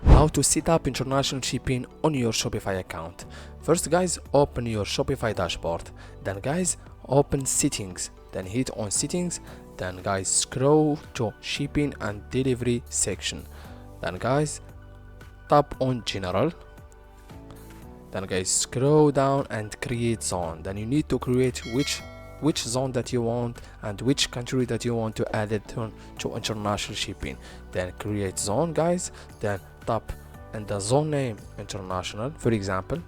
how to set up international shipping on your Shopify account. First guys, open your Shopify dashboard, then guys open settings, then hit on settings, then guys scroll to shipping and delivery section, then guys tap on general, then guys scroll down and create zone. Then you need to create which zone that you want and which country that you want to add it to international shipping. Then create zone guys, then tap and the zone name international, for example.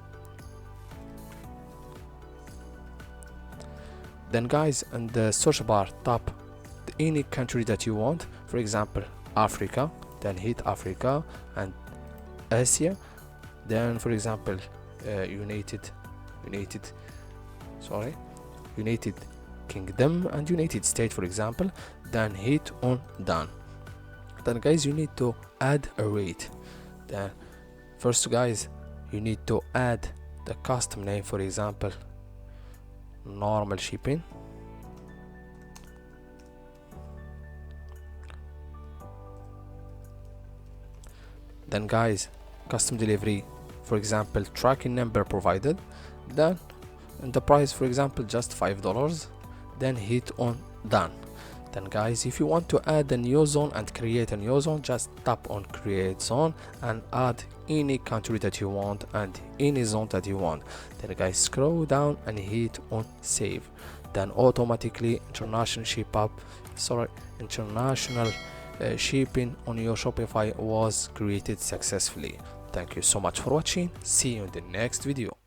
Then guys in the search bar tap any country that you want, for example Africa, then hit Africa and Asia, then for example United Kingdom and United States, for example. Then hit on done. Then guys you need to add a rate. Then first guys you need to add the custom name, for example normal shipping. Then guys custom delivery, for example tracking number provided, then and the price for example just $5, then hit on done. Then guys if you want to add a new zone and create a new zone, just tap on create zone and add any country that you want and any zone that you want. Then guys scroll down and hit on save. Then automatically international shipping on your Shopify was created successfully. Thank you so much for watching. See you in the next video.